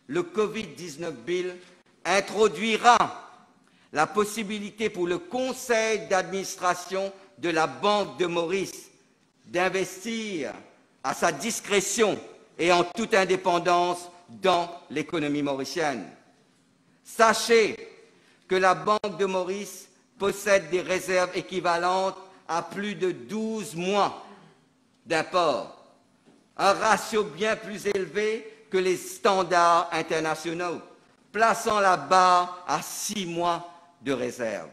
le Covid-19 Bill introduira la possibilité pour le conseil d'administration de la Banque de Maurice d'investir à sa discrétion et en toute indépendance dans l'économie mauricienne. Sachez que la Banque de Maurice possède des réserves équivalentes à plus de 12 mois d'import, un ratio bien plus élevé que les standards internationaux, plaçant la barre à 6 mois de réserve.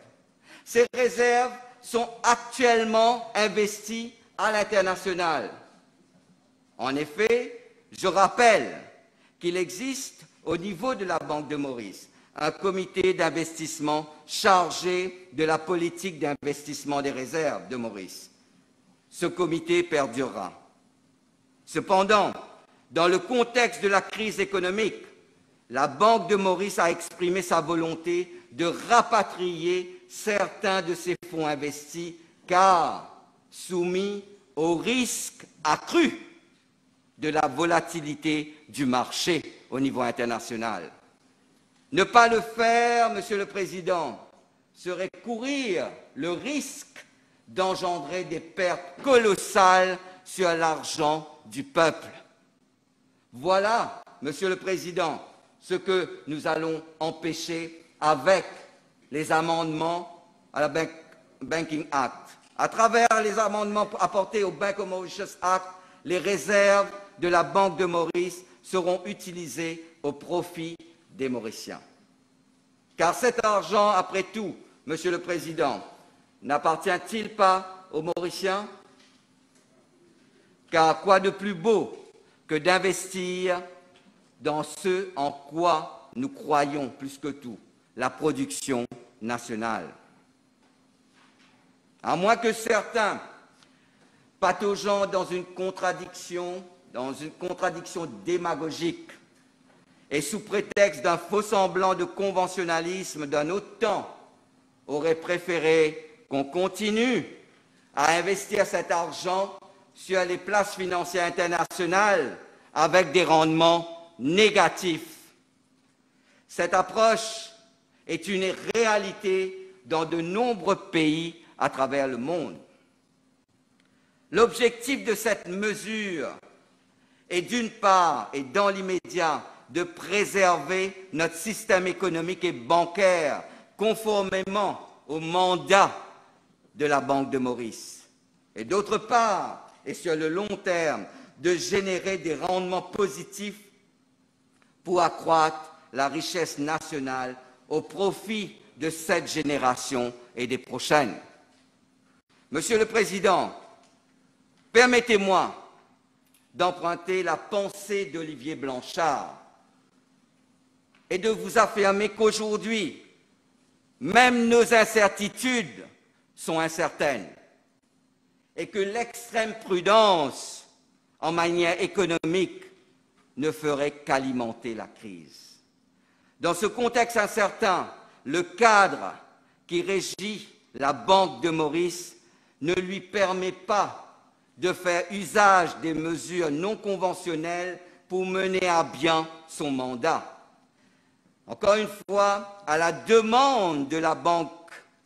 Ces réserves sont actuellement investies à l'international. En effet, je rappelle qu'il existe au niveau de la Banque de Maurice un comité d'investissement chargé de la politique d'investissement des réserves de Maurice. Ce comité perdurera. Cependant, dans le contexte de la crise économique, la Banque de Maurice a exprimé sa volonté de rapatrier certains de ses fonds investis car soumis au risque accru de la volatilité du marché au niveau international. Ne pas le faire, Monsieur le Président, serait courir le risque d'engendrer des pertes colossales sur l'argent du peuple. Voilà, Monsieur le Président, ce que nous allons empêcher avec les amendements à la Banking Act. À travers les amendements apportés au Bank of Mauritius Act, les réserves de la Banque de Maurice seront utilisées au profit des Mauriciens. Car cet argent, après tout, Monsieur le Président, n'appartient-il pas aux Mauriciens? Car quoi de plus beau que d'investir dans ce en quoi nous croyons plus que tout, la production nationale. À moins que certains, pataugeant dans une contradiction démagogique et sous prétexte d'un faux semblant de conventionnalisme d'un autre temps, auraient préféré qu'on continue à investir cet argent sur les places financières internationales avec des rendements négatifs. Cette approche est une réalité dans de nombreux pays à travers le monde. L'objectif de cette mesure est d'une part et dans l'immédiat de préserver notre système économique et bancaire conformément au mandat de la Banque de Maurice et d'autre part et sur le long terme de générer des rendements positifs pour accroître la richesse nationale au profit de cette génération et des prochaines. Monsieur le Président, permettez-moi d'emprunter la pensée d'Olivier Blanchard et de vous affirmer qu'aujourd'hui, même nos incertitudes sont incertaines et que l'extrême prudence en manière économique ne ferait qu'alimenter la crise. Dans ce contexte incertain, le cadre qui régit la Banque de Maurice ne lui permet pas de faire usage des mesures non conventionnelles pour mener à bien son mandat. Encore une fois, à la demande de la Banque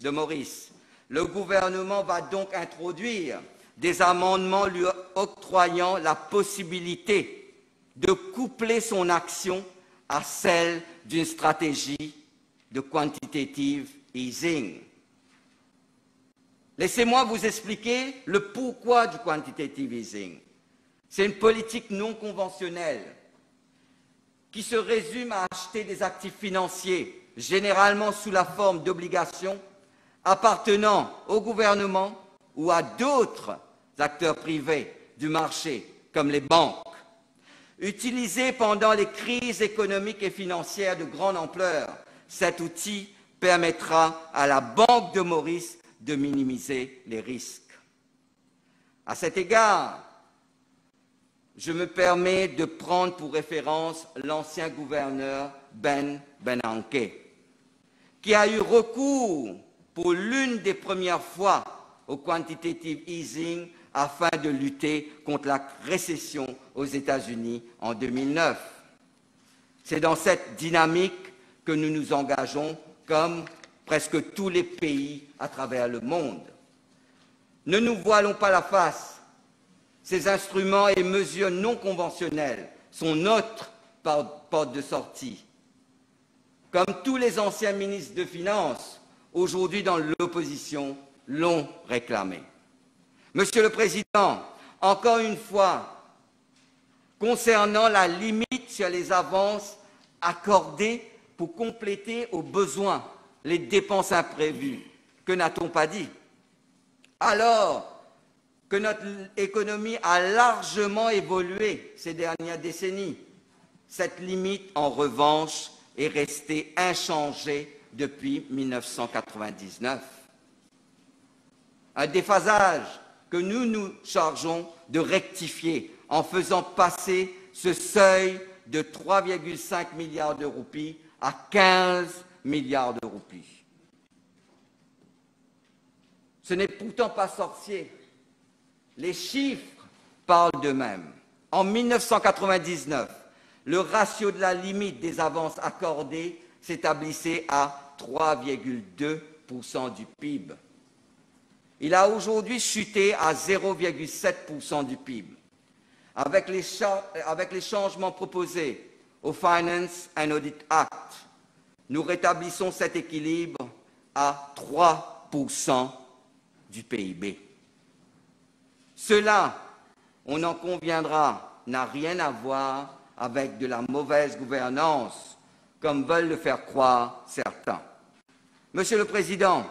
de Maurice, le gouvernement va donc introduire des amendements lui octroyant la possibilité de coupler son action à celle d'une stratégie de quantitative easing. Laissez-moi vous expliquer le pourquoi du quantitative easing. C'est une politique non conventionnelle qui se résume à acheter des actifs financiers, généralement sous la forme d'obligations appartenant au gouvernement ou à d'autres acteurs privés du marché, comme les banques. Utilisé pendant les crises économiques et financières de grande ampleur, cet outil permettra à la Banque de Maurice de minimiser les risques. À cet égard, je me permets de prendre pour référence l'ancien gouverneur Ben Bernanke, qui a eu recours pour l'une des premières fois au quantitative easing afin de lutter contre la récession aux États-Unis en 2009. C'est dans cette dynamique que nous nous engageons, comme presque tous les pays à travers le monde. Ne nous voilons pas la face. Ces instruments et mesures non conventionnelles sont notre porte de sortie. Comme tous les anciens ministres de Finances, aujourd'hui dans l'opposition, l'ont réclamé. Monsieur le Président, encore une fois, concernant la limite sur les avances accordées pour compléter aux besoins les dépenses imprévues, que n'a-t-on pas dit? Alors que notre économie a largement évolué ces dernières décennies, cette limite, en revanche, est restée inchangée depuis 1999. Un déphasage que nous nous chargeons de rectifier en faisant passer ce seuil de 3,5 milliards de roupies à 15 milliards de roupies. Ce n'est pourtant pas sorcier. Les chiffres parlent d'eux-mêmes. En 1999, le ratio de la limite des avances accordées s'établissait à 3,2% du PIB. Il a aujourd'hui chuté à 0,7% du PIB. Avec les changements proposés au Finance and Audit Act, nous rétablissons cet équilibre à 3% du PIB. Cela, on en conviendra, n'a rien à voir avec de la mauvaise gouvernance, comme veulent le faire croire certains. Monsieur le Président,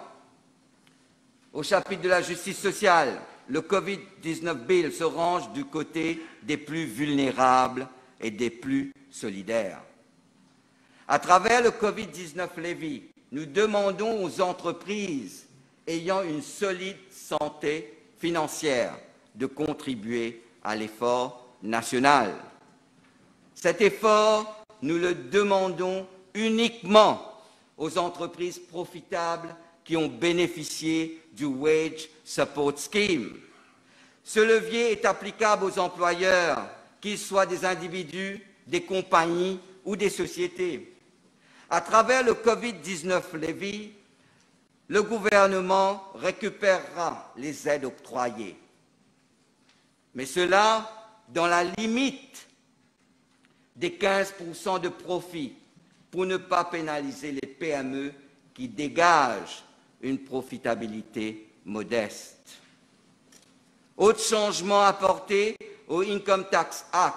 au chapitre de la justice sociale, le Covid-19 Bill se range du côté des plus vulnérables et des plus solidaires. À travers le Covid-19 Levy, nous demandons aux entreprises ayant une solide santé financière de contribuer à l'effort national. Cet effort, nous le demandons uniquement aux entreprises profitables qui ont bénéficié du Wage Support Scheme. Ce levier est applicable aux employeurs, qu'ils soient des individus, des compagnies ou des sociétés. À travers le Covid-19 Levy, le gouvernement récupérera les aides octroyées. Mais cela dans la limite des 15% de profit pour ne pas pénaliser les PME qui dégagent une profitabilité modeste. Autre changement apporté au Income Tax Act,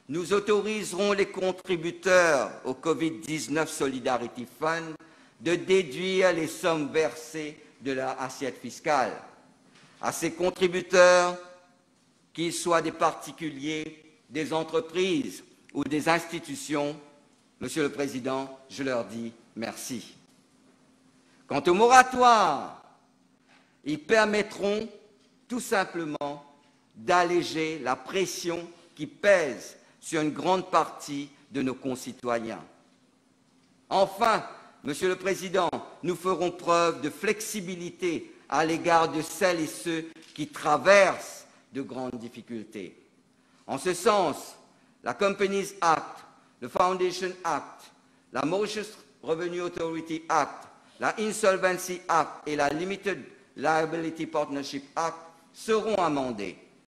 nous autoriserons les contributeurs au Covid-19 Solidarity Fund de déduire les sommes versées de leur assiette fiscale. À ces contributeurs, qu'ils soient des particuliers, des entreprises ou des institutions, Monsieur le Président, je leur dis merci. Quant au moratoire, ils permettront tout simplement d'alléger la pression qui pèse sur une grande partie de nos concitoyens. Enfin, Monsieur le Président, nous ferons preuve de flexibilité à l'égard de celles et ceux qui traversent de grandes difficultés. En ce sens, la Companies Act, le Foundation Act, la Mauritius Revenue Authority Act, la Insolvency Act et la Limited Liability Partnership Act seront amendés.